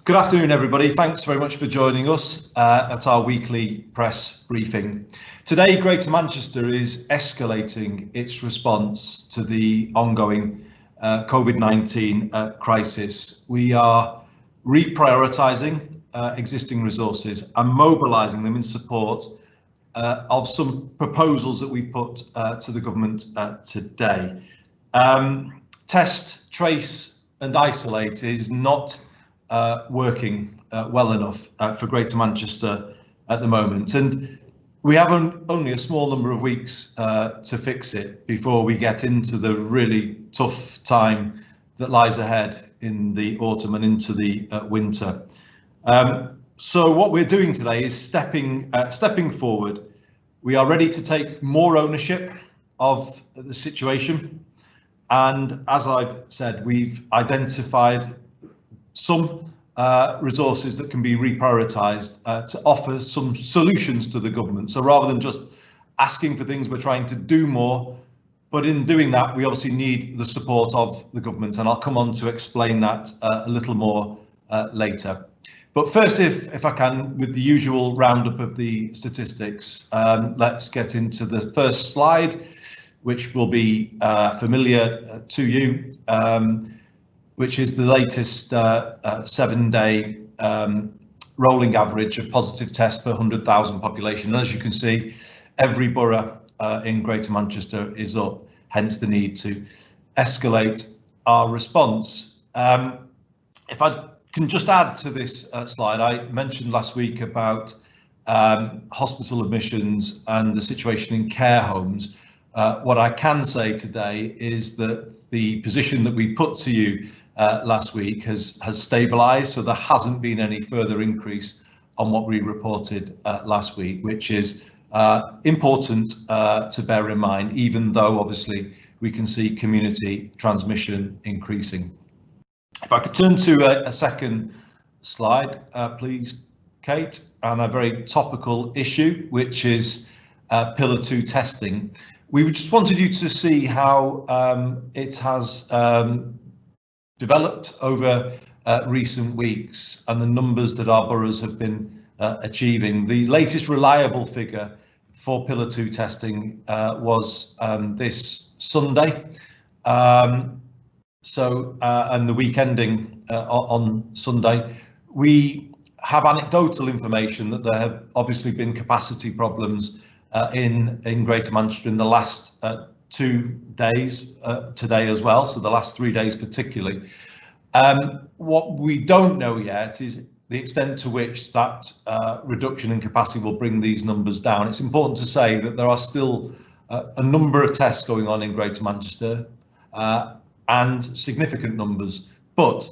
Good afternoon, everybody. Thanks very much for joining us at our weekly press briefing. Today, Greater Manchester is escalating its response to the ongoing COVID-19 crisis. We are reprioritising existing resources and mobilising them in support of some proposals that we put to the government today. Test, trace and isolate is not working well enough for Greater Manchester at the moment, and we have only a small number of weeks to fix it before we get into the really tough time that lies ahead in the autumn and into the winter. So what we're doing today is stepping forward. We are ready to take more ownership of the situation, and as I've said, we've identified some resources that can be reprioritised to offer some solutions to the government. So rather than just asking for things, we're trying to do more, but in doing that we obviously need the support of the government, and I'll come on to explain that a little more later. But first, if I can, with the usual roundup of the statistics, let's get into the first slide, which will be familiar to you, which is the latest 7-day rolling average of positive tests per 100,000 population. And as you can see, every borough in Greater Manchester is up, hence the need to escalate our response. If I can just add to this slide, I mentioned last week about hospital admissions and the situation in care homes. What I can say today is that the position that we put to you last week has stabilised, so there hasn't been any further increase on what we reported last week, which is important to bear in mind, even though obviously we can see community transmission increasing. If I could turn to a second slide, please, Kate, and a very topical issue, which is Pillar 2 testing. We just wanted you to see how it has developed over recent weeks and the numbers that our boroughs have been achieving. The latest reliable figure for Pillar 2 testing was this Sunday. And the week ending on Sunday, we have anecdotal information that there have obviously been capacity problems in Greater Manchester in the last 2 days, today as well, so the last 3 days particularly. What we don't know yet is the extent to which that reduction in capacity will bring these numbers down. It's important to say that there are still a number of tests going on in Greater Manchester and significant numbers, but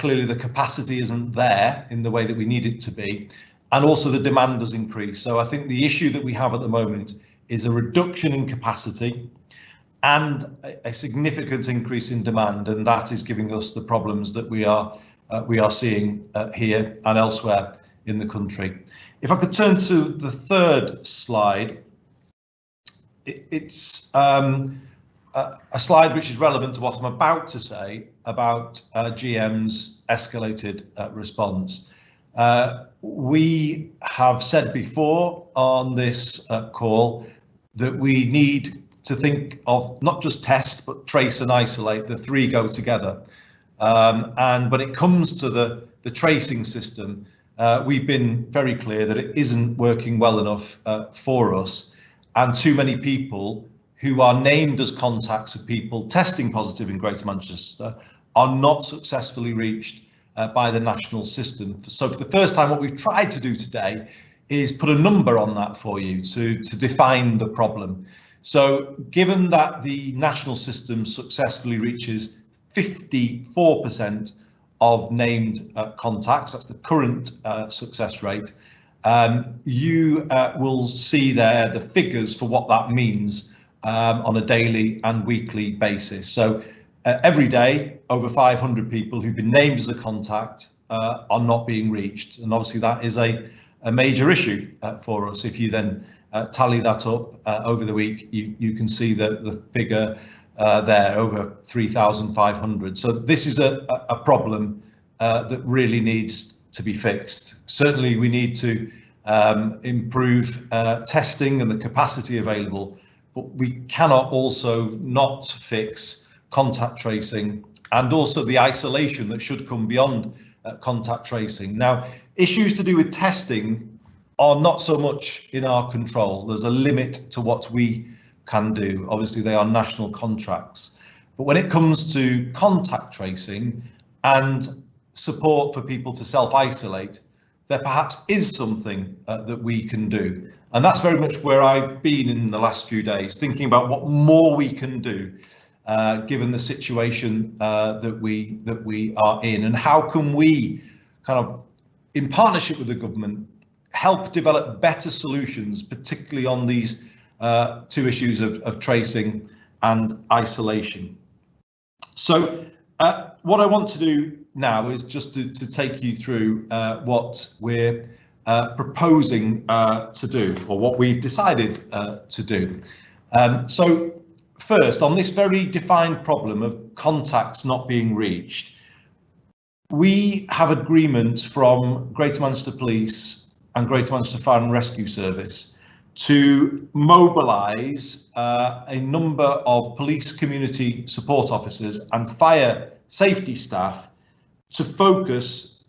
clearly the capacity isn't there in the way that we need it to be, and also the demand has increased. So I think the issue that we have at the moment is a reduction in capacity and a significant increase in demand, and that is giving us the problems that we are seeing here and elsewhere in the country. If I could turn to the third slide, it's a slide which is relevant to what I'm about to say about GM's escalated response. We have said before on this call that we need to think of not just test, but trace and isolate. The three go together. And when it comes to the tracing system, we've been very clear that it isn't working well enough for us, and too many people who are named as contacts of people testing positive in Greater Manchester are not successfully reached by the national system. So for the first time, what we've tried to do today is put a number on that for you to define the problem. So given that the national system successfully reaches 54% of named contacts, that's the current success rate, you will see there the figures for what that means on a daily and weekly basis. So every day, over 500 people who've been named as a contact are not being reached. And obviously that is a major issue for us. If you then tally that up over the week, you can see the figure there, over 3,500. So this is a problem that really needs to be fixed. Certainly, we need to improve testing and the capacity available, but we cannot also not fix contact tracing and also the isolation that should come beyond contact tracing. Now, issues to do with testing are not so much in our control. There's a limit to what we can do. Obviously, they are national contracts. But when it comes to contact tracing and support for people to self-isolate, there perhaps is something that we can do. And that's very much where I've been in the last few days, thinking about what more we can do, given the situation that we are in, and how can we kind of, in partnership with the government, help develop better solutions, particularly on these two issues of tracing and isolation. So what I want to do now is just to take you through what we're proposing to do, or what we've decided to do. So first, on this very defined problem of contacts not being reached, we have agreement from Greater Manchester Police and Greater Manchester Fire and Rescue Service to mobilise a number of police community support officers and fire safety staff to focus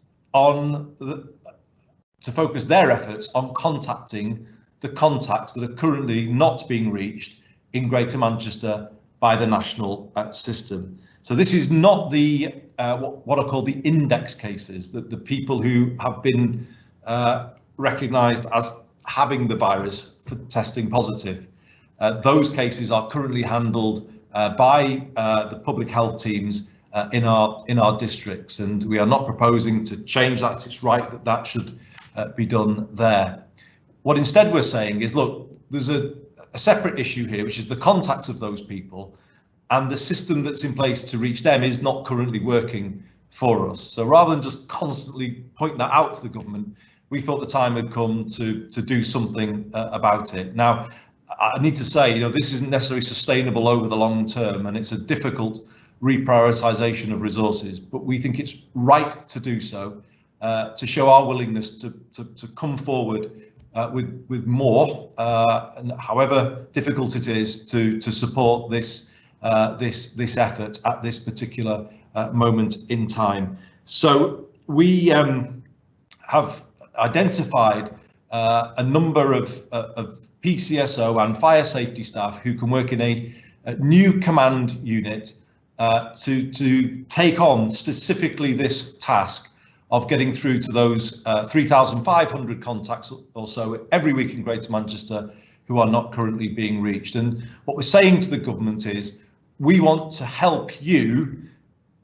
their efforts on contacting the contacts that are currently not being reached in Greater Manchester by the national system. So this is not the what are called the index cases, that the people who have been recognised as having the virus for testing positive. Those cases are currently handled by the public health teams in our districts, and we are not proposing to change that. It's right that that should be done there. What instead we're saying is, look, there's a separate issue here, which is the contacts of those people, and the system that's in place to reach them is not currently working for us. So rather than just constantly point that out to the government, we thought the time had come to do something about it. Now, I need to say, this isn't necessarily sustainable over the long term, and it's a difficult reprioritisation of resources, but we think it's right to do so, to show our willingness to come forward with more, and however difficult it is to support this effort at this particular moment in time. So we have identified a number of PCSO and fire safety staff who can work in a new command unit to take on specifically this task of getting through to those 3,500 contacts or so every week in Greater Manchester who are not currently being reached. And what we're saying to the government is, we want to help you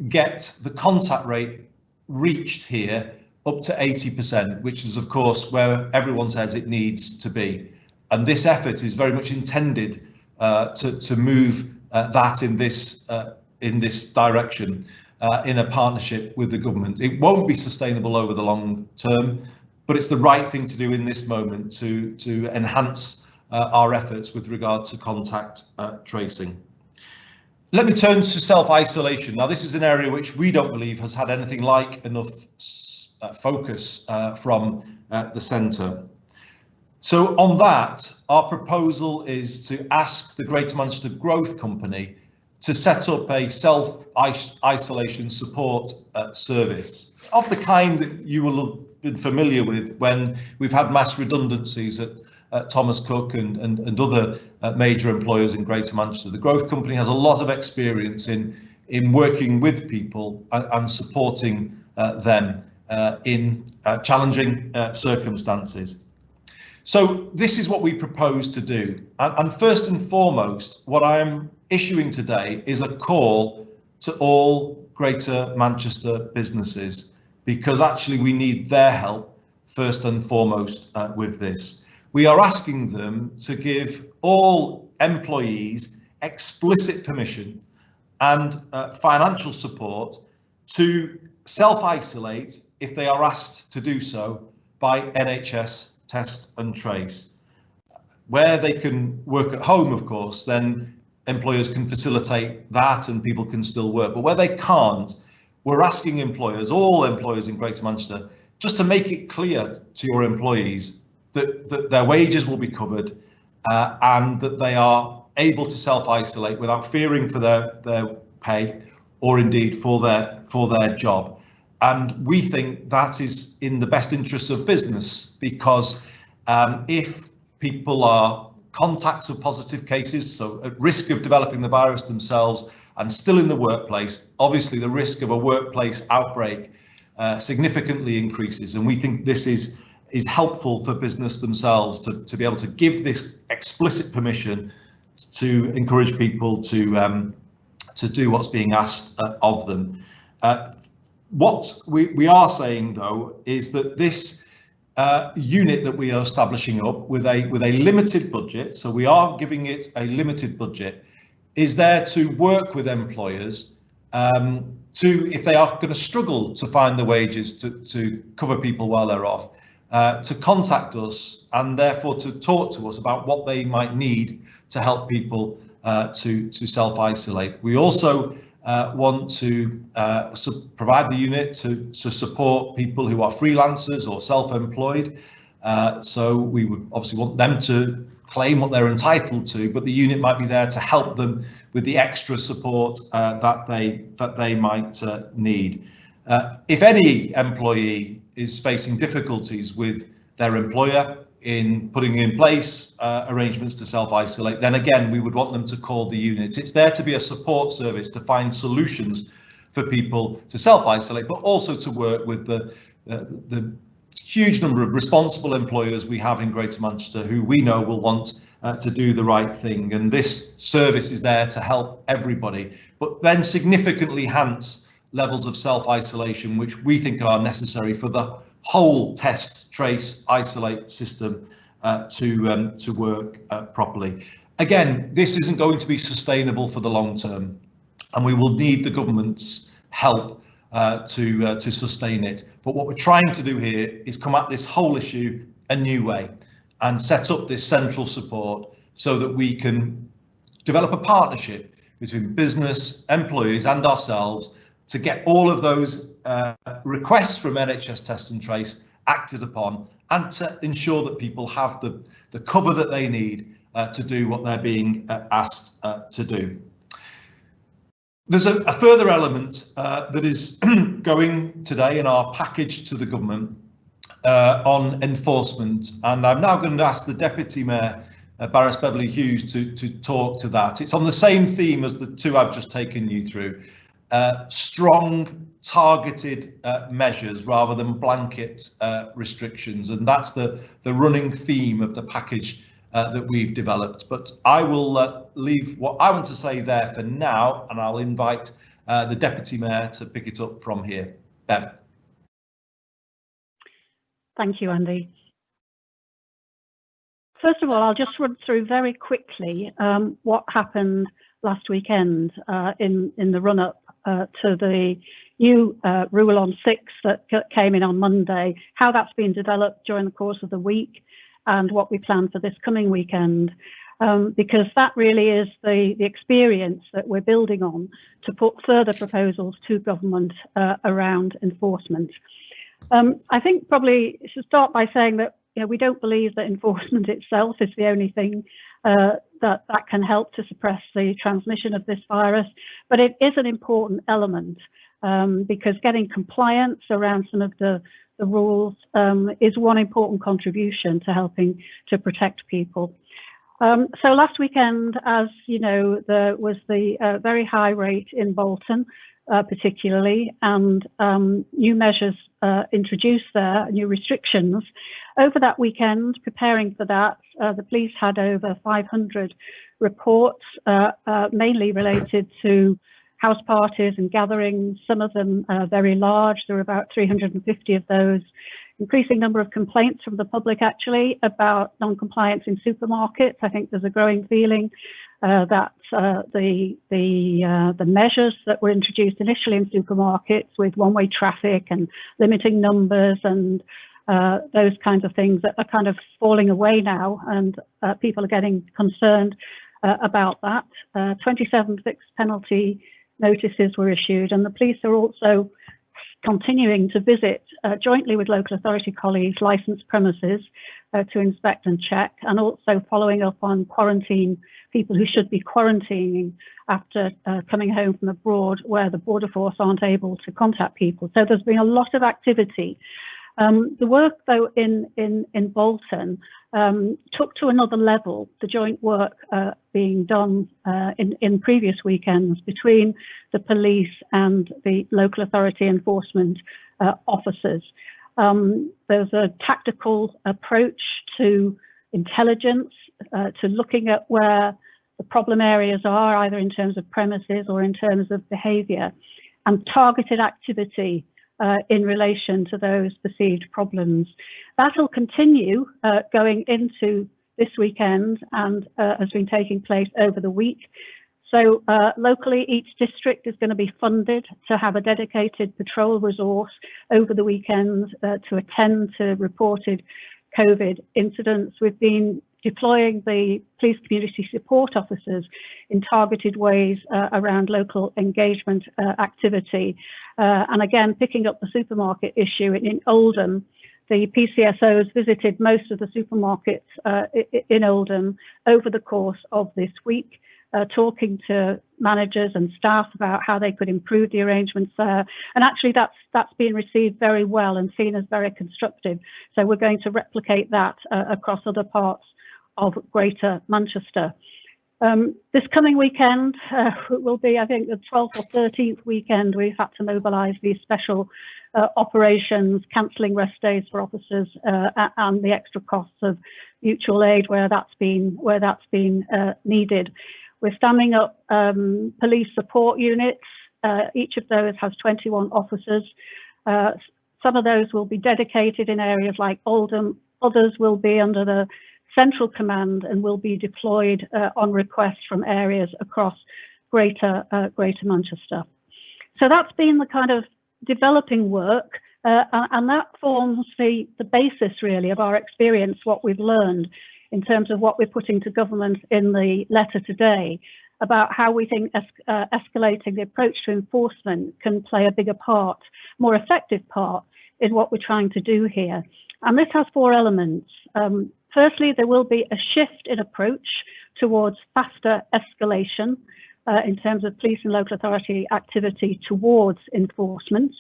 get the contact rate reached here up to 80%, which is of course where everyone says it needs to be. And this effort is very much intended to move that in this direction, in a partnership with the government. It won't be sustainable over the long term, but it's the right thing to do in this moment to enhance our efforts with regard to contact tracing. Let me turn to self-isolation. Now, this is an area which we don't believe has had anything like enough focus from the centre. So on that, our proposal is to ask the Greater Manchester Growth Company to set up a self-isolation support service of the kind that you will have been familiar with when we've had mass redundancies at Thomas Cook and other major employers in Greater Manchester. The Growth Company has a lot of experience in working with people and supporting them in challenging circumstances. So this is what we propose to do. And first and foremost, what I am issuing today is a call to all Greater Manchester businesses, because actually we need their help first and foremost with this. We are asking them to give all employees explicit permission and financial support to self-isolate if they are asked to do so by NHS Test and Trace. Where they can work at home, of course, then employers can facilitate that and people can still work. But where they can't, we're asking employers, all employers in Greater Manchester, just to make it clear to your employees that their wages will be covered and that they are able to self-isolate without fearing for their pay or indeed for their job. And we think that is in the best interests of business, because if people are contacts of positive cases, so at risk of developing the virus themselves and still in the workplace, obviously the risk of a workplace outbreak significantly increases. And we think this is helpful for business themselves to be able to give this explicit permission to encourage people to do what's being asked of them. What we are saying, though, is that this unit that we are establishing up with a limited budget, so we are giving it a limited budget, is there to work with employers if they are going to struggle to find the wages to cover people while they're off, to contact us and therefore to talk to us about what they might need to help people to self-isolate. We also want to provide the unit to support people who are freelancers or self-employed. So we would obviously want them to claim what they're entitled to, but the unit might be there to help them with the extra support that they might need. If any employee is facing difficulties with their employer in putting in place arrangements to self-isolate, then again we would want them to call the unit. It's there to be a support service to find solutions for people to self-isolate, but also to work with the huge number of responsible employers we have in Greater Manchester who we know will want to do the right thing. And this service is there to help everybody, but then significantly enhance levels of self-isolation which we think are necessary for the whole test, trace, isolate system to work properly. Again, this isn't going to be sustainable for the long term, and we will need the government's help to sustain it. But what we're trying to do here is come at this whole issue a new way and set up this central support so that we can develop a partnership between business, employees and ourselves to get all of those requests from NHS Test and Trace acted upon, and to ensure that people have the cover that they need to do what they're being asked to do. There's a further element that is going today in our package to the government on enforcement, and I'm now going to ask the Deputy Mayor, Beverley Hughes, to talk to that. It's on the same theme as the two I've just taken you through. Strong targeted measures rather than blanket restrictions, and that's the running theme of the package that we've developed. But I will leave what I want to say there for now, and I'll invite the Deputy Mayor to pick it up from here. Bev. Thank you, Andy. First of all, I'll just run through very quickly what happened last weekend in the run-up to the new rule on 6 that came in on Monday, how that's been developed during the course of the week, and what we plan for this coming weekend, because that really is the experience that we're building on to put further proposals to government around enforcement. I think probably I should start by saying that we don't believe that enforcement itself is the only thing that can help to suppress the transmission of this virus, but it is an important element because getting compliance around some of the rules is one important contribution to helping to protect people. So last weekend, as you know, there was the very high rate in Bolton, particularly, and new measures introduced there, new restrictions. Over that weekend, preparing for that, the police had over 500 reports, mainly related to house parties and gatherings, some of them very large. There were about 350 of those. Increasing number of complaints from the public, actually, about non-compliance in supermarkets. I think there's a growing feeling that the measures that were introduced initially in supermarkets with one-way traffic and limiting numbers and those kinds of things that are kind of falling away now, and people are getting concerned about that. 27 fixed penalty notices were issued, and the police are also continuing to visit jointly with local authority colleagues licensed premises to inspect and check, and also following up on quarantine people who should be quarantining after coming home from abroad where the border force aren't able to contact people. So there's been a lot of activity. The work, though, in Bolton took to another level. The joint work being done in previous weekends between the police and the local authority enforcement officers. There's a tactical approach to intelligence, to looking at where the problem areas are, either in terms of premises or in terms of behaviour, and targeted activity in relation to those perceived problems. That'll continue going into this weekend and has been taking place over the week. So locally, each district is going to be funded to have a dedicated patrol resource over the weekend to attend to reported COVID incidents. We've been deploying the police community support officers in targeted ways around local engagement activity. And again, picking up the supermarket issue in Oldham, the PCSOs visited most of the supermarkets in Oldham over the course of this week, talking to managers and staff about how they could improve the arrangements there. And actually that's been received very well and seen as very constructive. So we're going to replicate that across other parts of Greater Manchester. This coming weekend will be, I think, the 12th or 13th weekend we've had to mobilise these special operations, cancelling rest days for officers and the extra costs of mutual aid where that's been needed. We're standing up police support units. Each of those has 21 officers. Some of those will be dedicated in areas like Oldham. Others will be under the central command and will be deployed on request from areas across Greater Manchester. So that's been the kind of developing work, and that forms the basis really of our experience, what we've learned in terms of what we're putting to government in the letter today about how we think escalating the approach to enforcement can play a bigger part, more effective part in what we're trying to do here. And this has four elements. Firstly, there will be a shift in approach towards faster escalation in terms of police and local authority activity towards enforcement.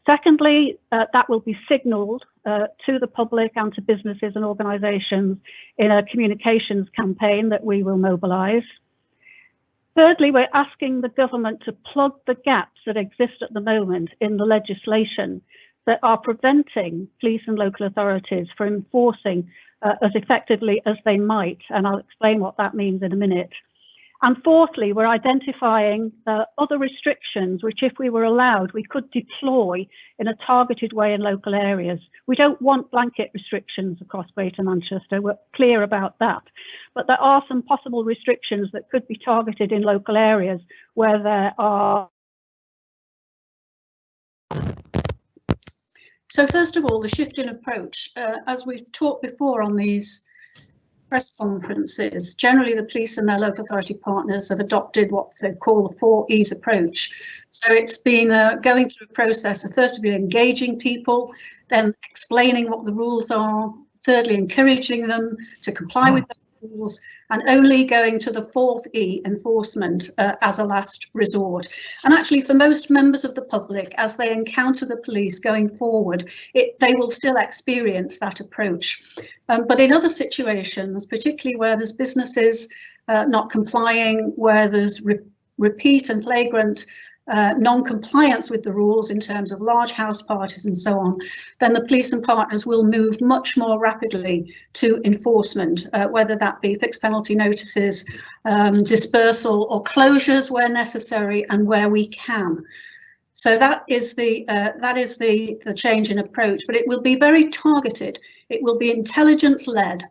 Secondly, that will be signalled to the public and to businesses and organisations in a communications campaign that we will mobilise. Thirdly, we're asking the government to plug the gaps that exist at the moment in the legislation that are preventing police and local authorities from enforcing as effectively as they might, and I'll explain what that means in a minute. And fourthly, we're identifying other restrictions which, if we were allowed, we could deploy in a targeted way in local areas. We don't want blanket restrictions across Greater Manchester, we're clear about that. But there are some possible restrictions that could be targeted in local areas where there are. So first of all, the shift in approach, as we've talked before on these press conferences, generally the police and their local authority partners have adopted what they call the 4 E's approach. So it's been going through a process of first of all engaging people, then explaining what the rules are, thirdly encouraging them to comply with those rules, and only going to the 4th E, enforcement, as a last resort. And actually for most members of the public, as they encounter the police going forward, they will still experience that approach. But in other situations, particularly where there's businesses not complying, where there's repeat and flagrant non-compliance with the rules in terms of large house parties and so on, then the police and partners will move much more rapidly to enforcement, whether that be fixed penalty notices, dispersal or closures where necessary and where we can. So that is the change in approach, but it will be very targeted. It will be intelligence-led.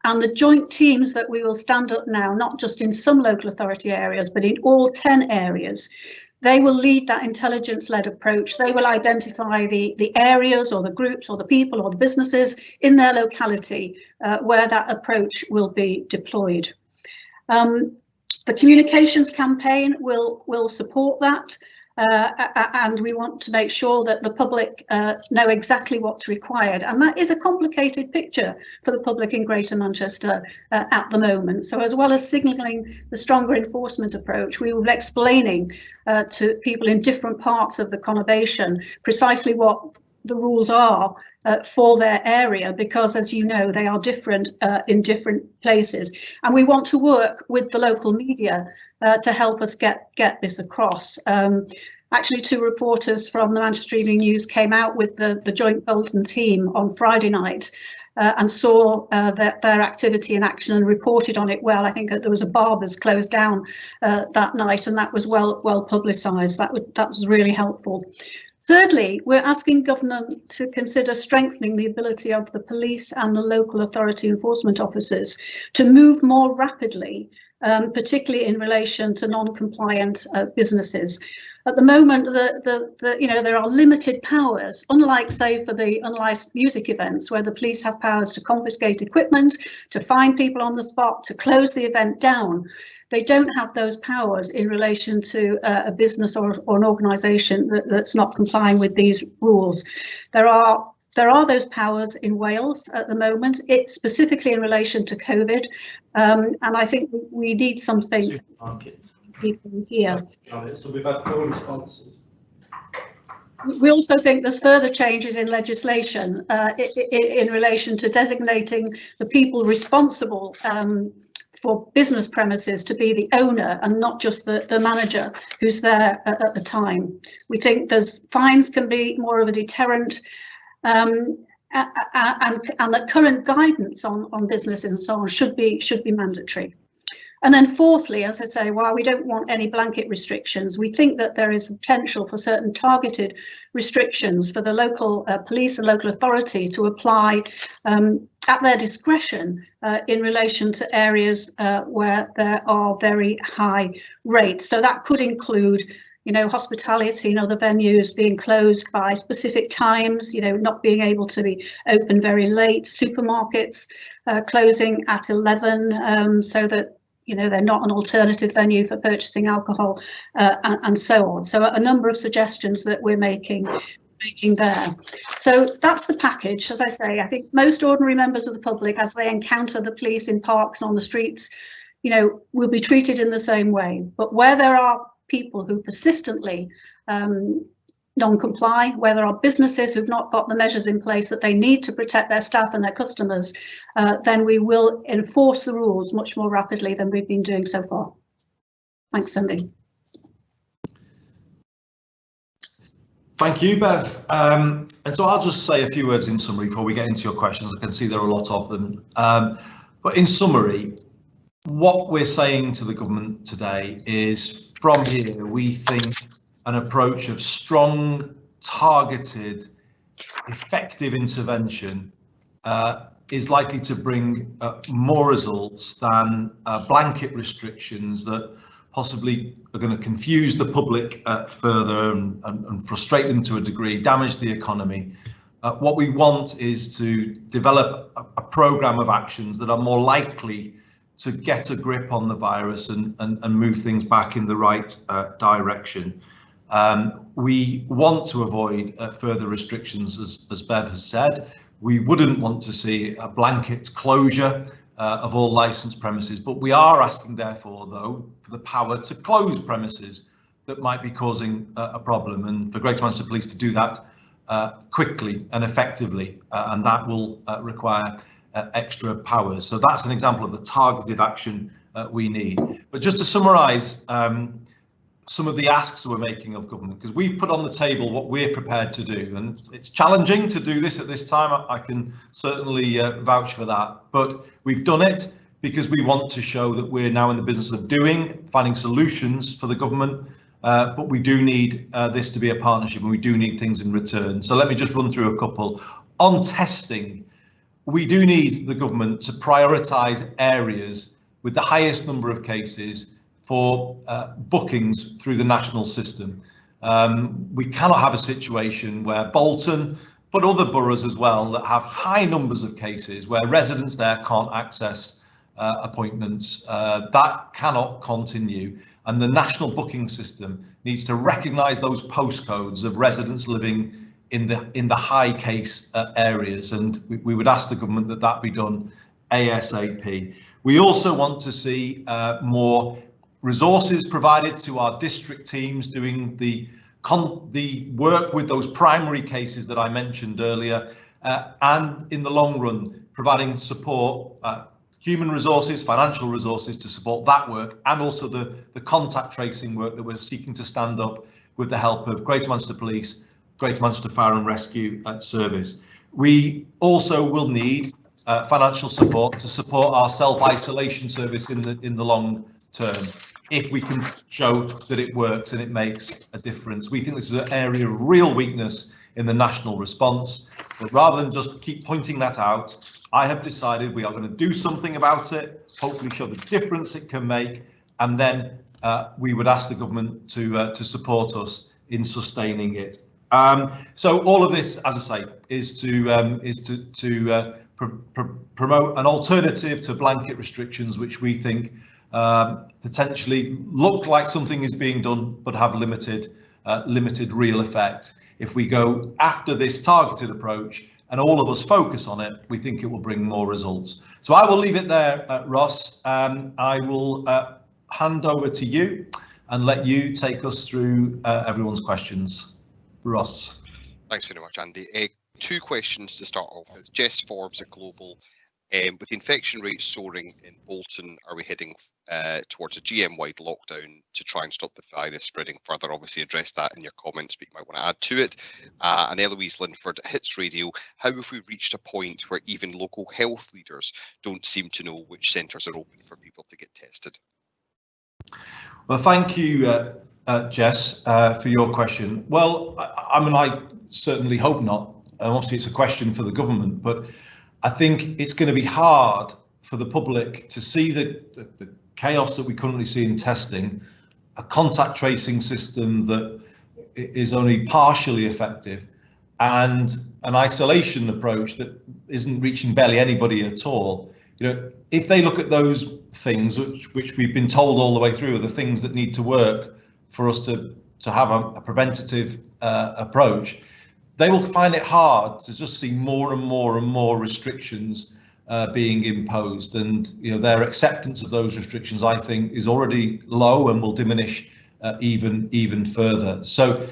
And the joint teams that we will stand up now, not just in some local authority areas, but in all 10 areas, they will lead that intelligence-led approach. They will identify the areas or the groups or the people or the businesses in their locality where that approach will be deployed. The communications campaign will support that, and we want to make sure that the public know exactly what's required, and that is a complicated picture for the public in Greater Manchester at the moment. So as well as signalling the stronger enforcement approach, we will be explaining to people in different parts of the conurbation precisely what the rules are for their area, because as you know, they are different in different places, and we want to work with the local media to help us get this across. Actually, 2 reporters from the Manchester Evening News came out with the joint Bolton team on Friday night and saw their activity in action and reported on it well. I think there was a barber's closed down that night, and that was well publicised. That was really helpful. Thirdly, we're asking government to consider strengthening the ability of the police and the local authority enforcement officers to move more rapidly, particularly in relation to non-compliant businesses. At the moment, there are limited powers, unlike, say, for the unlicensed music events, where the police have powers to confiscate equipment, to fine people on the spot, to close the event down. They don't have those powers in relation to a business or an organisation that's not complying with these rules. There are those powers in Wales at the moment, it's specifically in relation to COVID, and I think we need something here. So we've had 4 responses. We also think there's further changes in legislation in relation to designating the people responsible for business premises to be the owner and not just the manager who's there at the time. We think there's fines can be more of a deterrent, and the current guidance on businesses and so on should be mandatory. And then fourthly, as I say, while we don't want any blanket restrictions, we think that there is potential for certain targeted restrictions for the local police and local authority to apply at their discretion in relation to areas where there are very high rates. So that could include, hospitality and other venues being closed by specific times, not being able to be open very late, supermarkets closing at 11 so that they're not an alternative venue for purchasing alcohol, and so on. So a number of suggestions that we're making there. So that's the package. As I say, I think most ordinary members of the public, as they encounter the police in parks and on the streets, will be treated in the same way. But where there are people who persistently non-comply, where there are businesses who've not got the measures in place that they need to protect their staff and their customers, then we will enforce the rules much more rapidly than we've been doing so far. Thanks, Cindy. Thank you, Bev. And so I'll just say a few words in summary before we get into your questions. I can see there are a lot of them. But in summary, what we're saying to the government today is, from here, we think an approach of strong, targeted, effective intervention is likely to bring more results than blanket restrictions that possibly are going to confuse the public further and frustrate them to a degree, damage the economy. What we want is to develop a programme of actions that are more likely to get a grip on the virus and move things back in the right direction. We want to avoid further restrictions, as Bev has said. We wouldn't want to see a blanket closure of all licensed premises, but we are asking, therefore, though, for the power to close premises that might be causing a problem, and for Greater Manchester Police to do that quickly and effectively, and that will require extra powers. So that's an example of the targeted action we need. But just to summarise some of the asks we're making of government, because we've put on the table what we're prepared to do, and it's challenging to do this at this time. I can certainly vouch for that, but we've done it because we want to show that we're now in the business of finding solutions for the government, but we do need this to be a partnership, and we do need things in return. So let me just run through a couple. On testing, we do need the government to prioritise areas with the highest number of cases for bookings through the national system. We cannot have a situation where Bolton, but other boroughs as well, that have high numbers of cases where residents there can't access appointments. That cannot continue, and the national booking system needs to recognise those postcodes of residents living in the high case areas, and we would ask the government that that be done ASAP. We also want to see more resources provided to our district teams doing the work with those primary cases that I mentioned earlier, and in the long run providing support, human resources, financial resources to support that work, and also the contact tracing work that we're seeking to stand up with the help of Greater Manchester Police, Greater Manchester Fire and Rescue Service. We also will need financial support to support our self-isolation service in the long term, if we can show that it works and it makes a difference. We think this is an area of real weakness in the national response, but rather than just keep pointing that out, I have decided we are going to do something about it, hopefully show the difference it can make, and then we would ask the government to support us in sustaining it. So all of this, as I say, is to promote an alternative to blanket restrictions, which we think potentially look like something is being done, but have limited real effect. If we go after this targeted approach and all of us focus on it, we think it will bring more results. So I will leave it there, Ross. I will hand over to you and let you take us through everyone's questions. Ross. Thanks very much, Andy. Two questions to start off with. Jess Forbes at Global. With infection rates soaring in Bolton, are we heading towards a GM-wide lockdown to try and stop the virus spreading further? Obviously addressed that in your comments, but you might want to add to it. And Eloise Linford at Hits Radio, how have we reached a point where even local health leaders don't seem to know which centres are open for people to get tested? Well, thank you, Jess, for your question. Well, I mean, I certainly hope not. Obviously, it's a question for the government, but I think it's going to be hard for the public to see the chaos that we currently see in testing, a contact tracing system that is only partially effective, and an isolation approach that isn't reaching barely anybody at all. You know, if they look at those things, which we've been told all the way through are the things that need to work for us to have a preventative approach, they will find it hard to just see more and more and more restrictions being imposed, and you know, their acceptance of those restrictions, I think, is already low and will diminish even further. So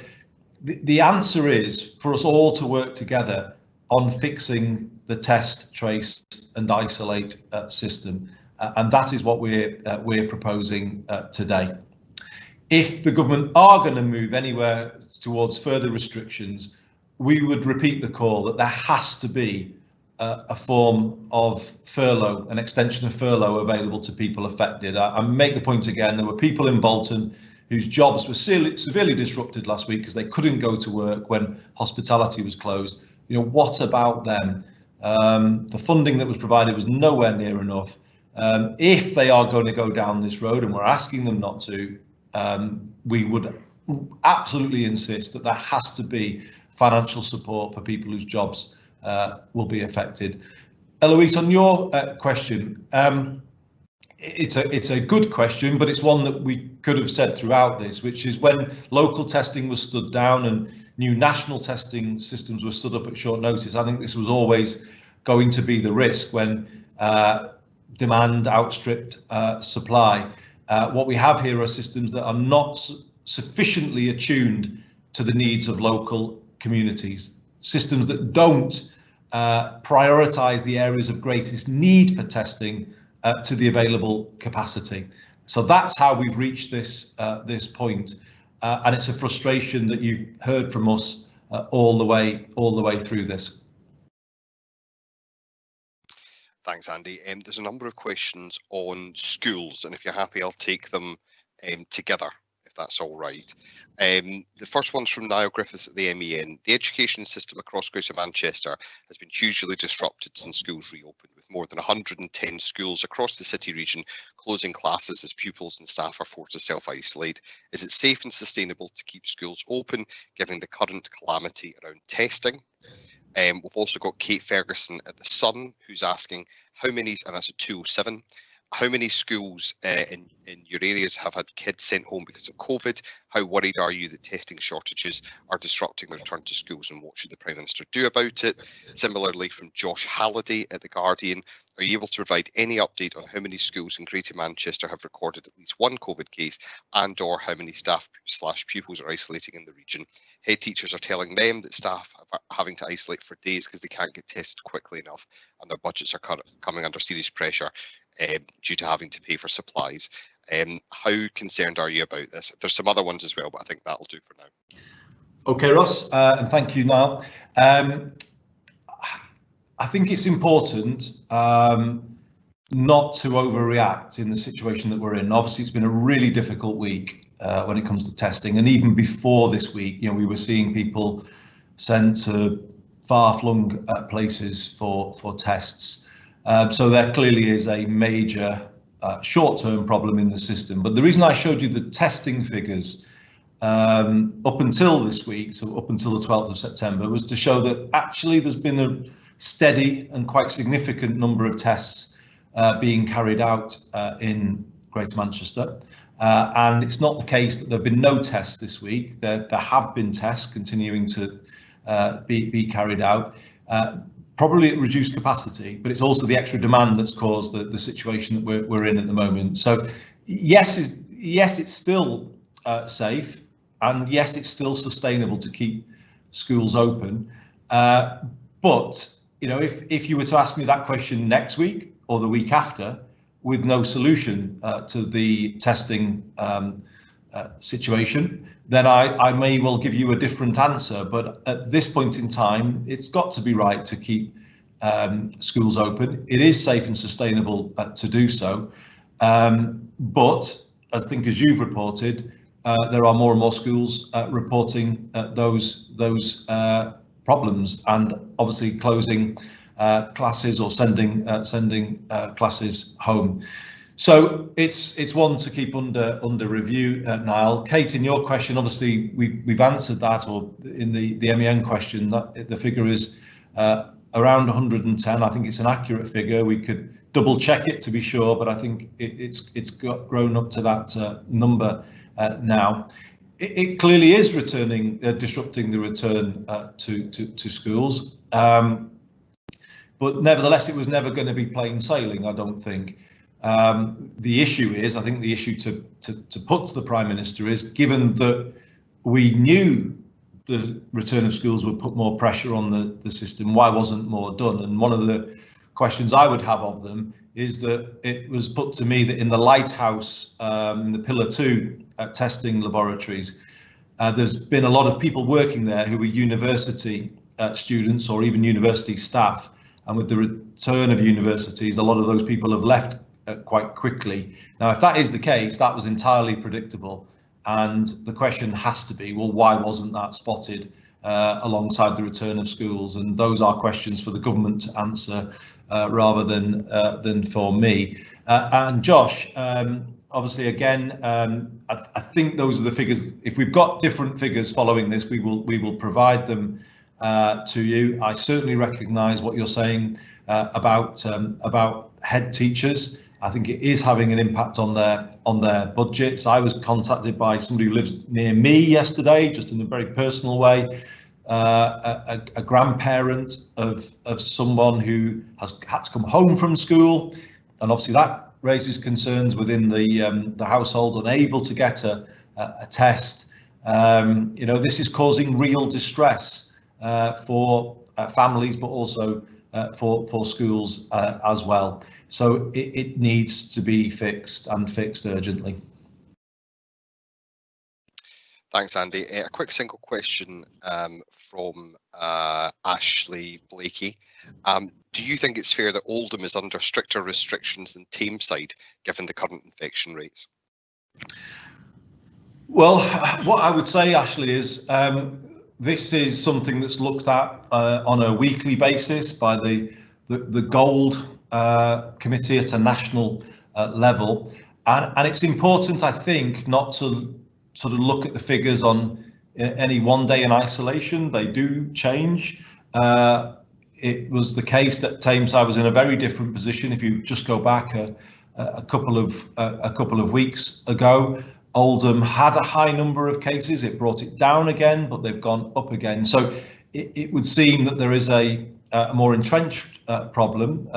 the answer is for us all to work together on fixing the test, trace and isolate system, and that is what we're proposing today. If the government are going to move anywhere towards further restrictions, we would repeat the call that there has to be a form of furlough, an extension of furlough available to people affected. I make the point again, there were people in Bolton whose jobs were severely disrupted last week because they couldn't go to work when hospitality was closed. You know, what about them? The funding that was provided was nowhere near enough. If they are going to go down this road, and we're asking them not to, we would absolutely insist that there has to be financial support for people whose jobs will be affected. Eloise, on your question, it's a good question, but it's one that we could have said throughout this, which is when local testing was stood down and new national testing systems were stood up at short notice, I think this was always going to be the risk when demand outstripped supply. What we have here are systems that are not sufficiently attuned to the needs of local communities, systems that don't prioritise the areas of greatest need for testing to the available capacity. So that's how we've reached this point, and it's a frustration that you've heard from us all the way through this. Thanks, Andy. There's a number of questions on schools, and if you're happy, I'll take them together, if that's all right. The first one's from Niall Griffiths at the MEN. The education system across Greater Manchester has been hugely disrupted since schools reopened, with more than 110 schools across the city region closing classes as pupils and staff are forced to self-isolate. Is it safe and sustainable to keep schools open, given the current calamity around testing? We've also got Kate Ferguson at The Sun, who's asking how many, and that's at 207, how many schools in your areas have had kids sent home because of COVID? How worried are you that testing shortages are disrupting the return to schools, and what should the Prime Minister do about it? Similarly, from Josh Halliday at The Guardian, are you able to provide any update on how many schools in Greater Manchester have recorded at least one COVID case, and or how many staff/pupils are isolating in the region? Head teachers are telling them that staff are having to isolate for days because they can't get tested quickly enough, and their budgets are coming under serious pressure due to having to pay for supplies. How concerned are you about this? There's some other ones as well, but I think that'll do for now. Okay, Ross, and thank you, Niall. I think it's important not to overreact in the situation that we're in. Obviously, it's been a really difficult week when it comes to testing, and even before this week, you know, we were seeing people sent to far-flung places for tests. So there clearly is a major short-term problem in the system. But the reason I showed you the testing figures up until this week, so up until the 12th of September, was to show that actually there's been a steady and quite significant number of tests being carried out in Greater Manchester. And it's not the case that there have been no tests this week. There have been tests continuing to be carried out. Probably at reduced capacity, but it's also the extra demand that's caused the situation that we're in at the moment. So yes, it's still safe, and yes, it's still sustainable to keep schools open. But you know, if you were to ask me that question next week or the week after, with no solution to the testing situation, then I may well give you a different answer. But at this point in time, it's got to be right to keep schools open. It is safe and sustainable to do so. But I think, as you've reported, there are more and more schools reporting those problems, and obviously closing classes or sending classes home. So it's one to keep under review, Niall. Kate, in your question, obviously we've answered that, or in the MEN question, that the figure is around 110. I think it's an accurate figure. We could double check it to be sure, but I think it's grown up to that number now. It clearly is disrupting the return to schools. But nevertheless, it was never going to be plain sailing, I don't think. The issue is, I think the issue to put to the Prime Minister is, given that we knew the return of schools would put more pressure on the system, why wasn't more done? And one of the questions I would have of them is that it was put to me that in the Lighthouse, in the Pillar 2 testing laboratories, there's been a lot of people working there who were university students or even university staff. And with the return of universities, a lot of those people have left quite quickly. Now, if that is the case, that was entirely predictable. And the question has to be, well, why wasn't that spotted alongside the return of schools? And those are questions for the government to answer rather than for me. And Josh, obviously, again, I think those are the figures. If we've got different figures following this, we will provide them to you. I certainly recognise what you're saying about head teachers. I think it is having an impact on their budgets. I was contacted by somebody who lives near me yesterday, just in a very personal way, a grandparent of someone who has had to come home from school, and obviously that raises concerns within the household, unable to get a test. You know, this is causing real distress for families, but also for schools as well. So it needs to be fixed, and fixed urgently. Thanks, Andy. A quick single question from Ashley Blakey. Do you think it's fair that Oldham is under stricter restrictions than Tameside, given the current infection rates? Well, what I would say, Ashley, is this is something that's looked at on a weekly basis by the Gold Committee at a national level, and it's important, I think, not to sort of look at the figures on any one day in isolation. They do change. It was the case that Tameside was in a very different position. If you just go back a couple of weeks ago. Oldham had a high number of cases. It brought it down again, but they've gone up again. So it would seem that there is a more entrenched problem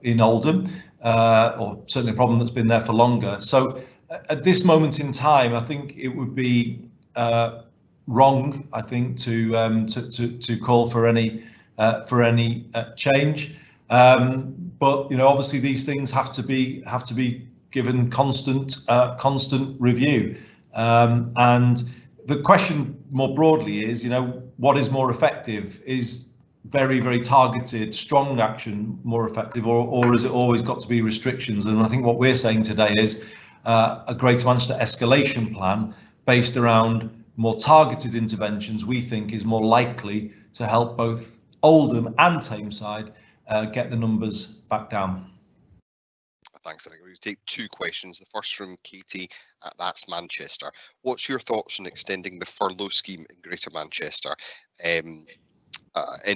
in Oldham, or certainly a problem that's been there for longer. So at this moment in time, I think it would be wrong, I think, to call for any change. But obviously these things have to be given constant review. And the question more broadly is, what is more effective? Is very, very targeted, strong action more effective, or has it always got to be restrictions? And I think what we're saying today is a Greater Manchester escalation plan based around more targeted interventions, we think, is more likely to help both Oldham and Tameside get the numbers back down. Thanks. I think we'll take two questions. The first from Katie at That's Manchester. What's your thoughts on extending the furlough scheme in Greater Manchester in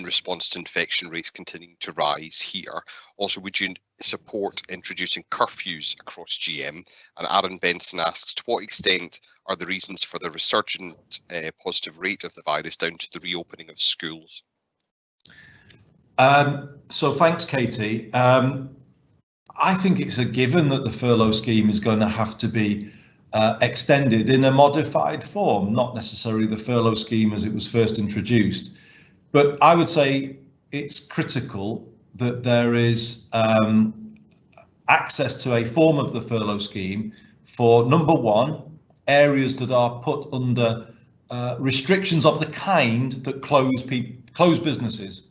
response to infection rates continuing to rise here? Also, would you support introducing curfews across GM? And Aaron Benson asks, to what extent are the reasons for the resurgent positive rate of the virus down to the reopening of schools? So thanks, Katie. I think it's a given that the furlough scheme is going to have to be extended in a modified form, not necessarily the furlough scheme as it was first introduced. But I would say it's critical that there is access to a form of the furlough scheme for, number one, areas that are put under restrictions of the kind that close businesses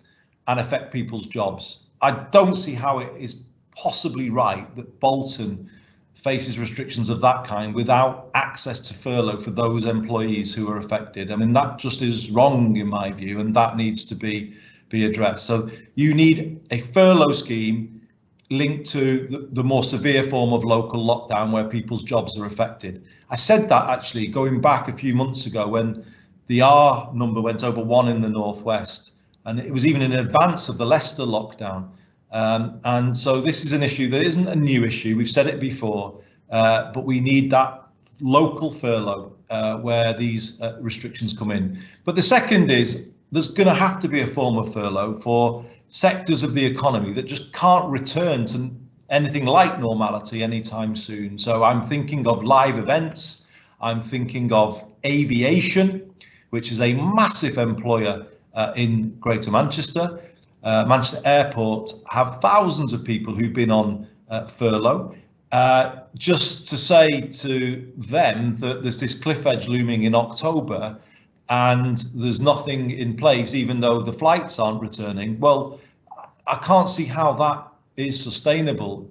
and affect people's jobs. I don't see how it is possibly right that Bolton faces restrictions of that kind without access to furlough for those employees who are affected. I mean, that just is wrong in my view, and that needs to be addressed. So you need a furlough scheme linked to the more severe form of local lockdown where people's jobs are affected. I said that actually going back a few months ago when the R number went over 1 in the northwest, and it was even in advance of the Leicester lockdown. And so this is an issue that isn't a new issue. We've said it before, but we need that local furlough where these restrictions come in. But the second is there's going to have to be a form of furlough for sectors of the economy that just can't return to anything like normality anytime soon. So I'm thinking of live events. I'm thinking of aviation, which is a massive employer in Greater Manchester. Manchester Airport have thousands of people who've been on furlough. Just to say to them that there's this cliff edge looming in October and there's nothing in place, even though the flights aren't returning. Well, I can't see how that is sustainable.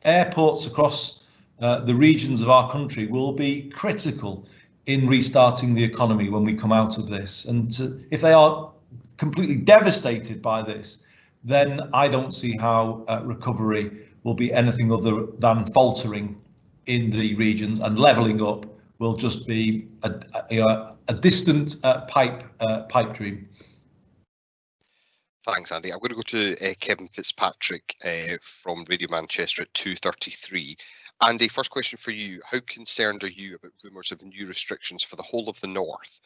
Airports across the regions of our country will be critical in restarting the economy when we come out of this. And if they are completely devastated by this, then I don't see how recovery will be anything other than faltering in the regions, and levelling up will just be a distant pipe dream. Thanks, Andy. I'm going to go to Kevin Fitzpatrick from Radio Manchester at 2:33. Andy, first question for you. How concerned are you about rumours of new restrictions for the whole of the north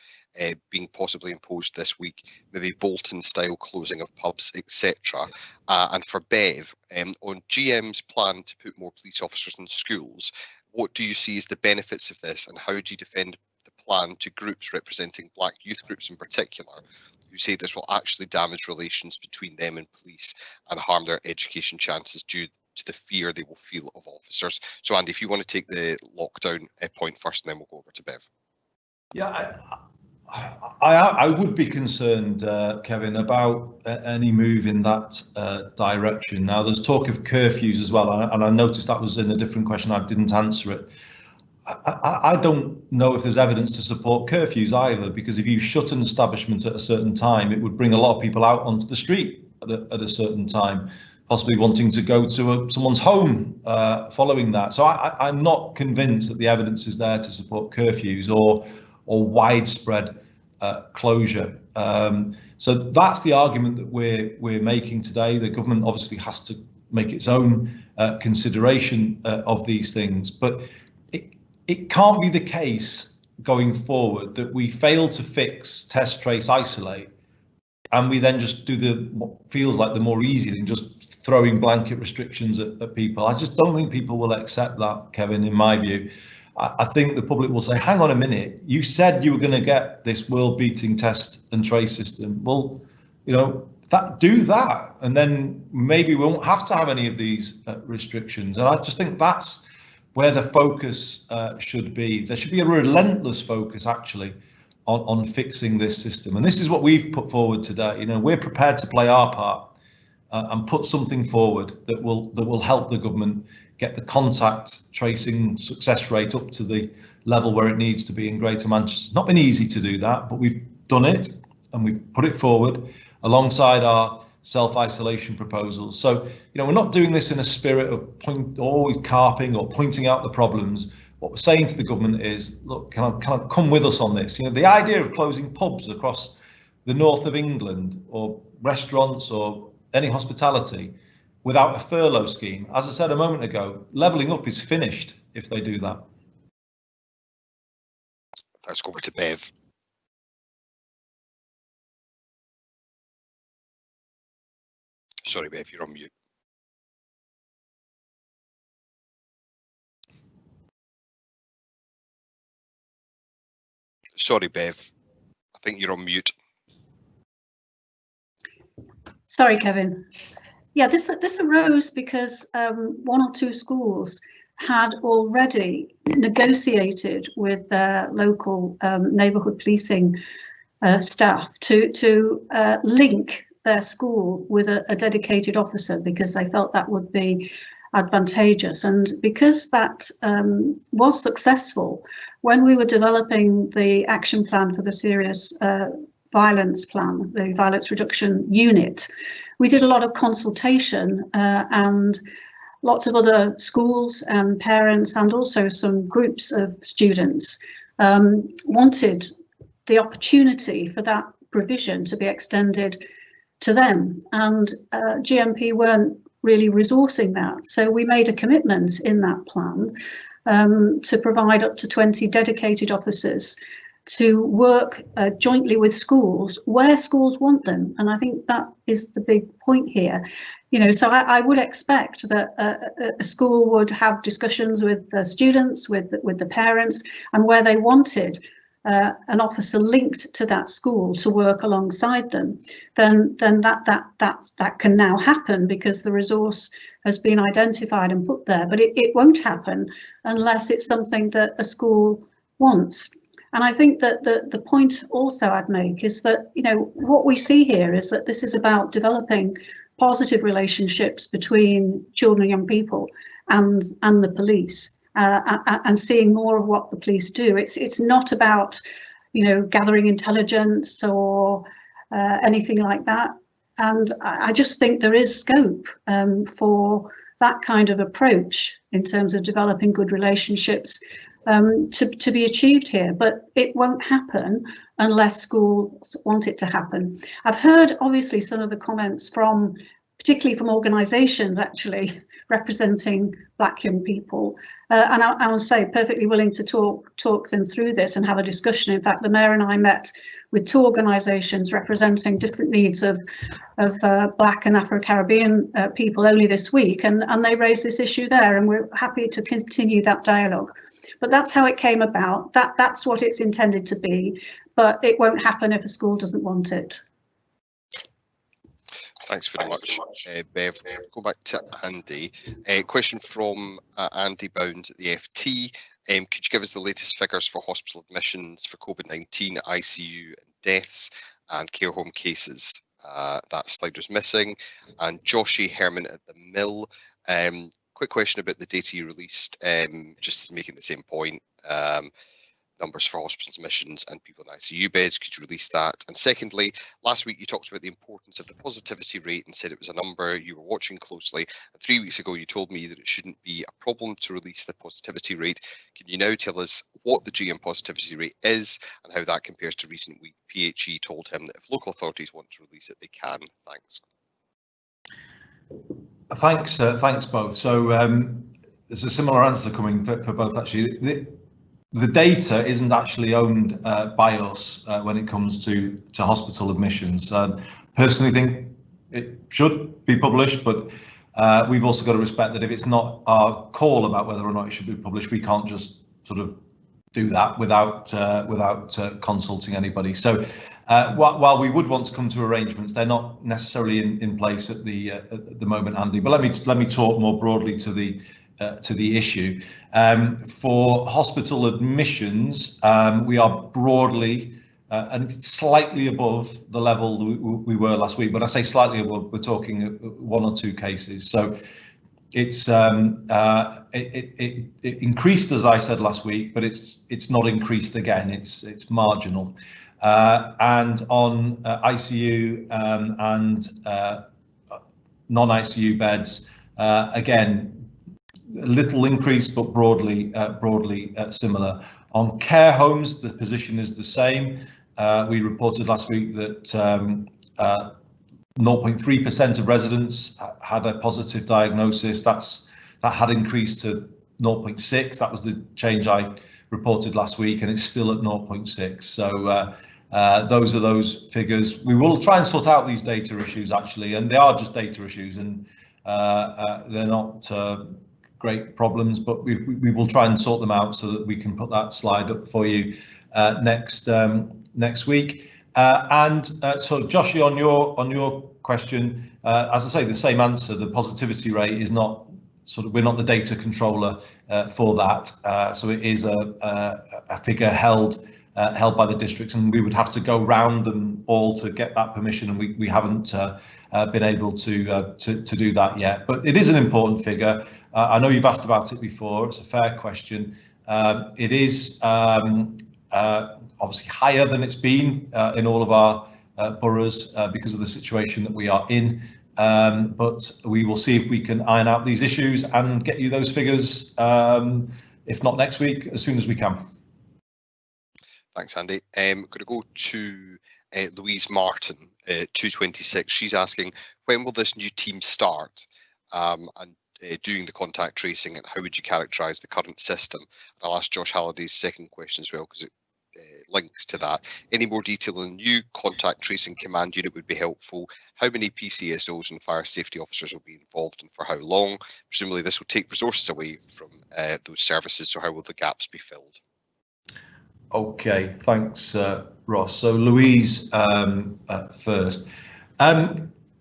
being possibly imposed this week, maybe Bolton-style closing of pubs, etc.? And for Bev, on GM's plan to put more police officers in schools, what do you see as the benefits of this, and how do you defend the plan to groups representing black youth groups in particular, who say this will actually damage relations between them and police and harm their education chances due to the fear they will feel of officers? So Andy, if you want to take the lockdown point first, and then we'll go over to Bev. Yeah, I would be concerned, Kevin, about any move in that direction. Now, there's talk of curfews as well, and I noticed that was in a different question. I didn't answer it. I don't know if there's evidence to support curfews either, because if you shut an establishment at a certain time, it would bring a lot of people out onto the street at a certain time, possibly wanting to go to someone's home following that. So I'm not convinced that the evidence is there to support curfews or widespread closure. So that's the argument that we're making today. The government obviously has to make its own consideration of these things. But it can't be the case going forward that we fail to fix, test, trace, isolate, and we then just do what feels like the more easy than just throwing blanket restrictions at people. I just don't think people will accept that, Kevin, in my view. I think the public will say, hang on a minute, you said you were going to get this world-beating test and trace system. Well, do that, and then maybe we won't have to have any of these restrictions. And I just think that's where the focus should be. There should be a relentless focus, actually, on fixing this system. And this is what we've put forward today. We're prepared to play our part and put something forward that will help the government get the contact tracing success rate up to the level where it needs to be in Greater Manchester. It's not been easy to do that, but we've done it and we've put it forward alongside our self-isolation proposals. So, we're not doing this in a spirit of always carping or pointing out the problems. What we're saying to the government is, look, can I come with us on this? The idea of closing pubs across the north of England, or restaurants, or any hospitality without a furlough scheme, as I said a moment ago, levelling up is finished if they do that. Let's go over to Bev. Sorry, Bev, you're on mute. Sorry, Bev. I think you're on mute. Sorry, Kevin. Yeah, this arose because one or two schools had already negotiated with their local neighbourhood policing staff to link their school with a dedicated officer, because they felt that would be advantageous. And because that was successful, when we were developing the action plan for the serious violence plan, the violence reduction unit, we did a lot of consultation and lots of other schools and parents, and also some groups of students wanted the opportunity for that provision to be extended to them, and GMP weren't really resourcing that. So we made a commitment in that plan to provide up to 20 dedicated officers to work jointly with schools where schools want them. And I think that is the big point here. So I would expect that a school would have discussions with the students, with the parents, and where they wanted an officer linked to that school to work alongside them, then that can now happen, because the resource has been identified and put there. But it won't happen unless it's something that a school wants. And I think that the point also I'd make is that, what we see here is that this is about developing positive relationships between children and young people and the police, and seeing more of what the police do. It's not about, gathering intelligence or anything like that. And I just think there is scope for that kind of approach in terms of developing good relationships to be achieved here, but it won't happen unless schools want it to happen. I've heard obviously some of the comments particularly from organisations actually representing Black young people, and I'll say perfectly willing to talk them through this and have a discussion. In fact, the Mayor and I met with two organisations representing different needs of Black and Afro-Caribbean people only this week, and they raised this issue there, and we're happy to continue that dialogue. But that's how it came about. That's what it's intended to be, but it won't happen if a school doesn't want it. Thanks very much, Bev. Go back to Andy. Question from Andy Bound at the FT. Could you give us the latest figures for hospital admissions for COVID-19, ICU and deaths, and care home cases? That slide was missing. And Joshy Herman at the Mill. Quick question about the data you released, just making the same point. Numbers for hospital admissions and people in ICU beds, could you release that? And secondly, last week you talked about the importance of the positivity rate and said it was a number you were watching closely. And 3 weeks ago you told me that it shouldn't be a problem to release the positivity rate. Can you now tell us what the GM positivity rate is and how that compares to recent week? PHE told him that if local authorities want to release it, they can. Thanks. Thanks both. So there's a similar answer coming for both actually. The data isn't actually owned by us when it comes to hospital admissions. Personally think it should be published, but we've also got to respect that if it's not our call about whether or not it should be published, we can't just sort of do that without consulting anybody. So while we would want to come to arrangements, they're not necessarily in place at the moment, Andy. But let me talk more broadly to the issue. For hospital admissions, we are broadly and slightly above the level we were last week. When I say slightly above, we're talking 1 or 2 cases. So it's it increased, as I said last week, but it's not increased again. It's marginal. And on ICU and non-ICU beds, again, a little increase, but broadly similar. On care homes, the position is the same. We reported last week that 0.3% of residents had a positive diagnosis. That had increased to 0.6. That was the change I reported last week, and it's still at 0.6. So those are those figures. We will try and sort out these data issues actually, and they are just data issues, and they're not great problems, but we will try and sort them out so that we can put that slide up for you next week. So Joshie, on your question, as I say, the same answer. The positivity rate is not we're not the data controller for that. So it is a figure held by the districts, and we would have to go round them all to get that permission, and we haven't been able to do that yet. But it is an important figure. I know you've asked about it before. It's a fair question. It is obviously higher than it's been in all of our boroughs because of the situation that we are in. But we will see if we can iron out these issues and get you those figures, if not next week, as soon as we can. Thanks, Andy. Going to go to Louise Martin, 226. She's asking, when will this new team start and doing the contact tracing, and how would you characterise the current system? And I'll ask Josh Halliday's second question as well, because it links to that. Any more detail on the new contact tracing command unit would be helpful. How many PCSOs and fire safety officers will be involved, and for how long? Presumably this will take resources away from those services, so how will the gaps be filled? Okay, thanks, Ross. So Louise first.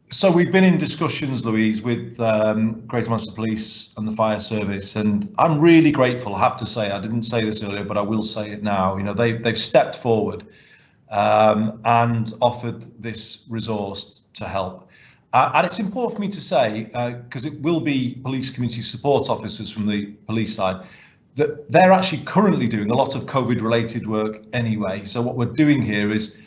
So we've been in discussions, Louise, with Greater Manchester Police and the Fire Service, and I'm really grateful. I have to say, I didn't say this earlier, but I will say it now. You know, they've stepped forward and offered this resource to help. And it's important for me to say, because it will be police community support officers from the police side, that they're actually currently doing a lot of COVID-related work anyway. So what we're doing here is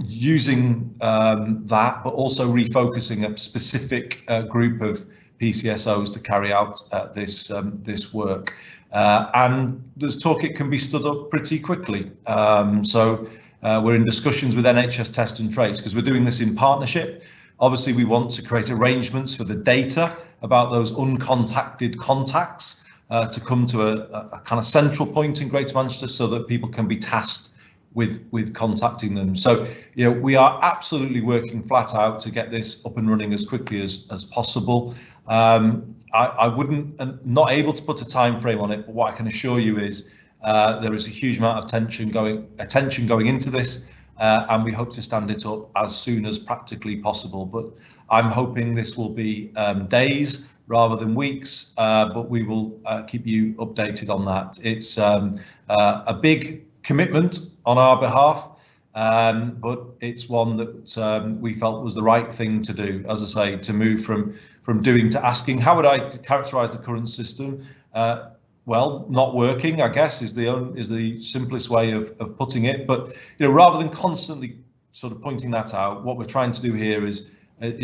using that, but also refocusing a specific group of PCSOs to carry out this work. And there's talk it can be stood up pretty quickly. So we're in discussions with NHS Test and Trace, because we're doing this in partnership. Obviously, we want to create arrangements for the data about those uncontacted contacts to come to a kind of central point in Greater Manchester, so that people can be tasked with contacting them. So, you know, we are absolutely working flat out to get this up and running as quickly as possible. I wouldn't, not able to put a time frame on it, but what I can assure you is there is a huge amount of attention going into this, and we hope to stand it up as soon as practically possible. But I'm hoping this will be days rather than weeks, but we will keep you updated on that. It's a big commitment on our behalf, but it's one that we felt was the right thing to do. As I say, to move from doing to asking. How would I characterise the current system? Well, not working, I guess, is the simplest way of putting it. But you know, rather than constantly sort of pointing that out, what we're trying to do here is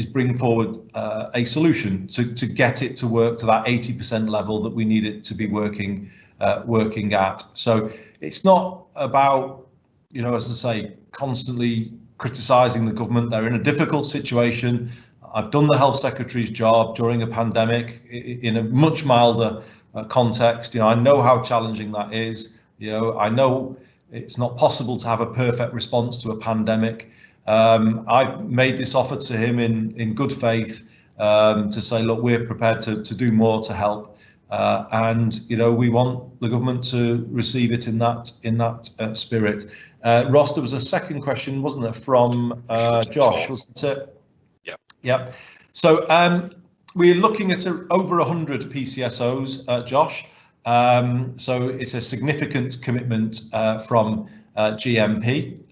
bring forward a solution to get it to work to that 80% level that we need it to be working at. So it's not about, you know, as I say, constantly criticising the government. They're in a difficult situation. I've done the Health Secretary's job during a pandemic in a much milder context. I know how challenging that is. I know it's not possible to have a perfect response to a pandemic. I made this offer to him in good faith to say, look, we're prepared to do more to help. And we want the government to receive it in that spirit. Ross, there was a second question, wasn't there, from Josh, wasn't it? Yeah. So we're looking at over 100 PCSOs, Josh. So it's a significant commitment from GMP,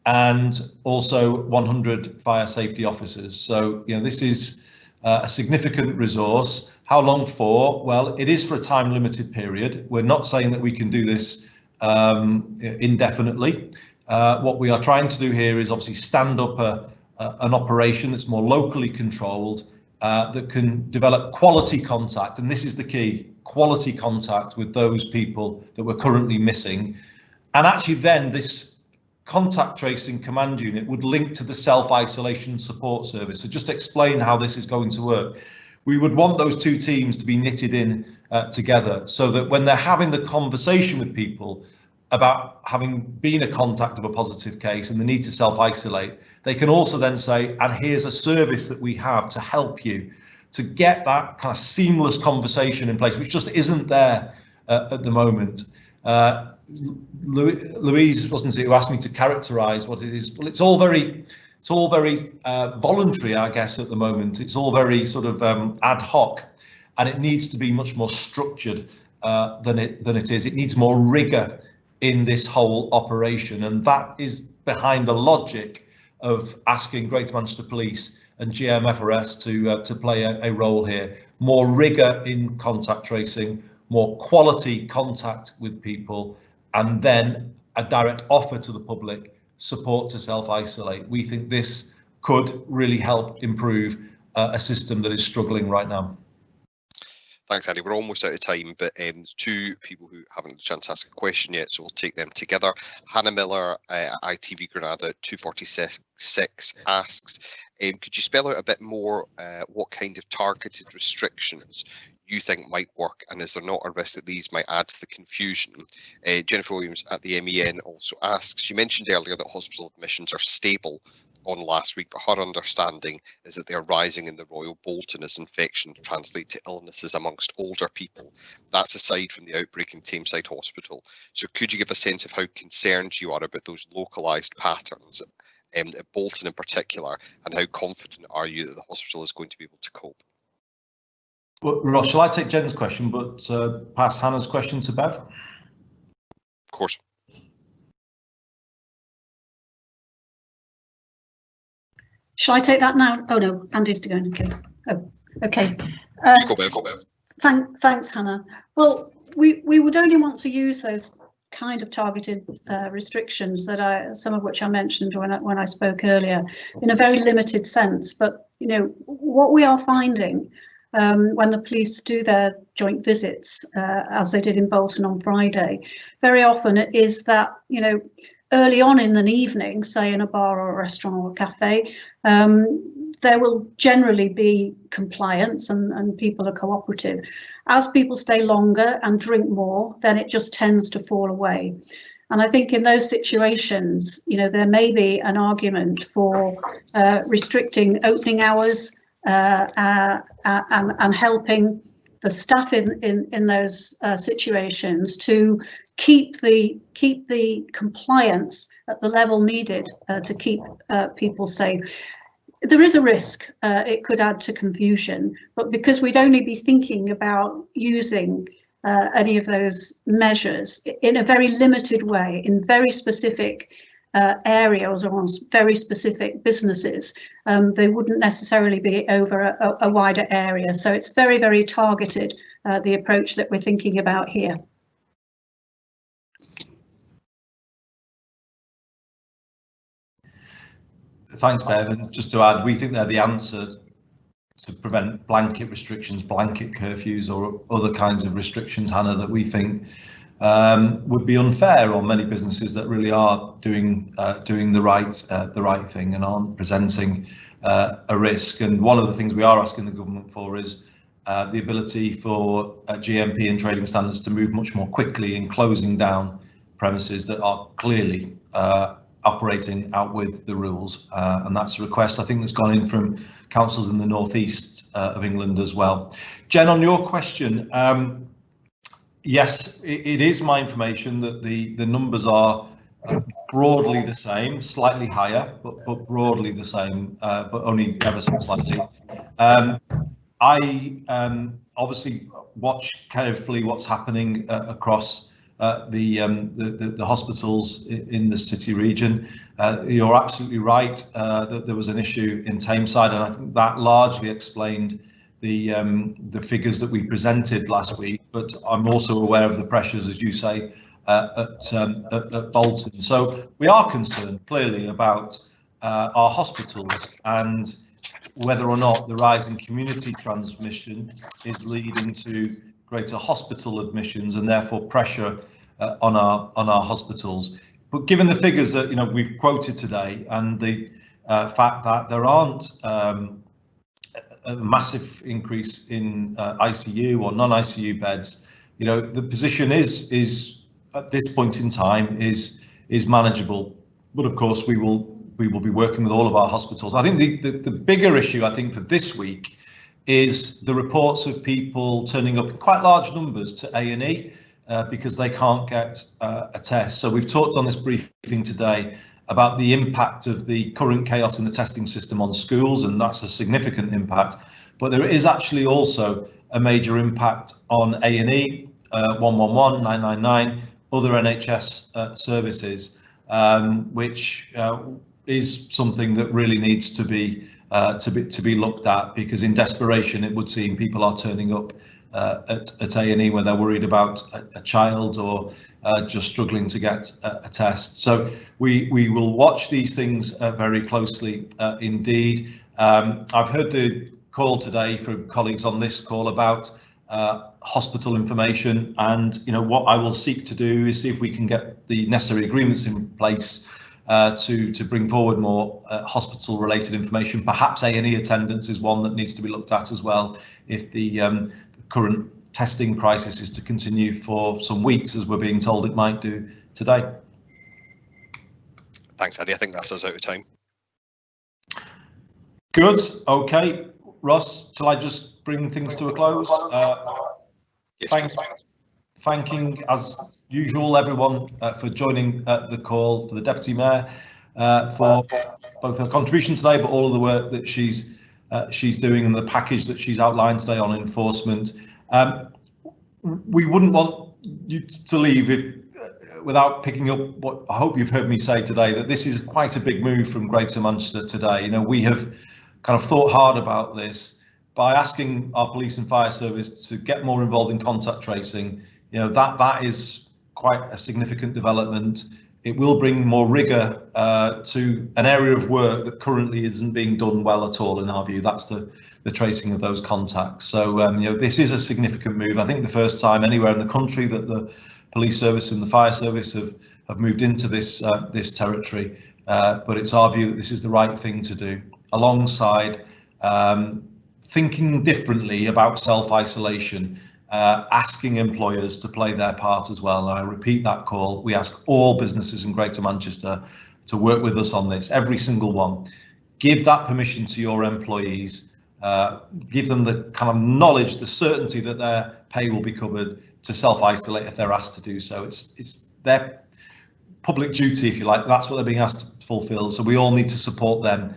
and also 100 fire safety officers. So this is a significant resource. How long for? Well, it is for a time limited period. We're not saying that we can do this indefinitely. What we are trying to do here is obviously stand up an operation that's more locally controlled, that can develop quality contact, and this is the key, quality contact with those people that we're currently missing. And actually then this contact tracing command unit would link to the self-isolation support service. So just explain how this is going to work. We would want those two teams to be knitted in together, so that when they're having the conversation with people about having been a contact of a positive case and the need to self-isolate, they can also then say, and here's a service that we have to help you, to get that kind of seamless conversation in place, which just isn't there at the moment. Louise, wasn't it, who asked me to characterise what it is? Well, it's all very voluntary, I guess, at the moment. It's all very sort of ad hoc, and it needs to be much more structured than it is. It needs more rigour in this whole operation, and that is behind the logic of asking Greater Manchester Police and GMFRS to play a role here. More rigour in contact tracing, more quality contact with people, and then a direct offer to the public, support to self-isolate. We think this could really help improve a system that is struggling right now. Thanks, Andy. We're almost out of time, but there's two people who haven't had a chance to ask a question yet, so we'll take them together. Hannah Miller at ITV Granada 246 asks, could you spell out a bit more what kind of targeted restrictions you think might work, and is there not a risk that these might add to the confusion? Jennifer Williams at the MEN also asks, you mentioned earlier that hospital admissions are stable on last week, but her understanding is that they are rising in the Royal Bolton as infections translate to illnesses amongst older people. That's aside from the outbreak in Tameside Hospital. So could you give a sense of how concerned you are about those localised patterns at Bolton in particular, and how confident are you that the hospital is going to be able to cope? Well, Ross, shall I take Jen's question, but pass Hannah's question to Bev? Of course. Shall I take that now? Oh no, Andy's going. Okay. Oh, okay. Go Bev. Thanks, Hannah. Well, we would only want to use those kind of targeted restrictions that some of which I mentioned when I spoke earlier, in a very limited sense. But what we are finding when the police do their joint visits, as they did in Bolton on Friday, very often it is that early on in an evening, say in a bar or a restaurant or a cafe, there will generally be compliance and people are cooperative. As people stay longer and drink more, then it just tends to fall away. And I think in those situations, there may be an argument for restricting opening hours and helping the staff in those situations to keep the compliance at the level needed to keep people safe. There is a risk it could add to confusion, but because we'd only be thinking about using any of those measures in a very limited way, in very specific areas or on very specific businesses, they wouldn't necessarily be over a wider area. So it's very, very targeted, the approach that we're thinking about here. Thanks, Bev. And just to add, we think they're the answer to prevent blanket restrictions, blanket curfews, or other kinds of restrictions, Hannah, that we think would be unfair on many businesses that really are doing the right thing and aren't presenting a risk. And one of the things we are asking the government for is the ability for GMP and trading standards to move much more quickly in closing down premises that are clearly operating out with the rules, and that's a request I think that's gone in from councils in the northeast of England as well. Jen, on your question, yes, it is my information that the numbers are broadly the same, slightly higher, but broadly the same, but only ever so slightly. I obviously watch carefully what's happening across the hospitals in the city region. You're absolutely right that there was an issue in Tameside, and I think that largely explained the figures that we presented last week. But I'm also aware of the pressures, as you say, at Bolton. So we are concerned clearly about our hospitals and whether or not the rise in community transmission is leading to greater hospital admissions and therefore pressure on our hospitals. But given the figures that we've quoted today and the fact that there aren't a massive increase in ICU or non-ICU beds, the position is at this point in time is manageable. But of course we will be working with all of our hospitals. I think the bigger issue, I think, for this week is the reports of people turning up in quite large numbers to A&E because they can't get a test. So we've talked on this briefing today about the impact of the current chaos in the testing system on schools, and that's a significant impact. But there is actually also a major impact on A&E, 111, 999, other NHS services, which is something that really needs to be looked at, because in desperation it would seem people are turning up at A&E where they're worried about a child or just struggling to get a test. So we will watch these things very closely indeed. I've heard the call today from colleagues on this call about hospital information, and what I will seek to do is see if we can get the necessary agreements in place to bring forward more hospital related information. Perhaps A&E attendance is one that needs to be looked at as well, if the current testing crisis is to continue for some weeks, as we're being told it might do today. Thanks, Andy. I think that's us out of time. Good. Okay, Ross, shall I just bring things to a close? Yes, thanking, as usual, everyone for joining the call, for the Deputy Mayor for both her contribution today, but all of the work that she's doing and the package that she's outlined today on enforcement. We wouldn't want you to leave without picking up what I hope you've heard me say today, that this is quite a big move from Greater Manchester today. We have kind of thought hard about this by asking our police and fire service to get more involved in contact tracing. That is quite a significant development. It will bring more rigour to an area of work that currently isn't being done well at all, in our view. That's the tracing of those contacts. So this is a significant move. I think the first time anywhere in the country that the police service and the fire service have moved into this territory. But it's our view that this is the right thing to do, alongside thinking differently about self-isolation. Asking employers to play their part as well. And I repeat that call. We ask all businesses in Greater Manchester to work with us on this, every single one. Give that permission to your employees. Give them the kind of knowledge, the certainty that their pay will be covered, to self-isolate if they're asked to do so. It's their public duty, if you like. That's what they're being asked to fulfil. So we all need to support them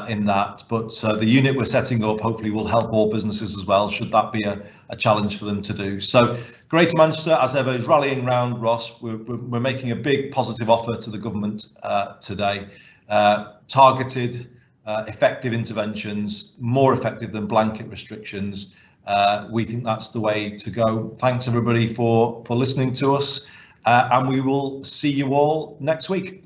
in that. But the unit we're setting up hopefully will help all businesses as well, should that be a challenge for them to do. So Greater Manchester, as ever, is rallying round Ross. We're making a big positive offer to the government today. Targeted, effective interventions, more effective than blanket restrictions. We think that's the way to go. Thanks everybody for listening to us, and we will see you all next week.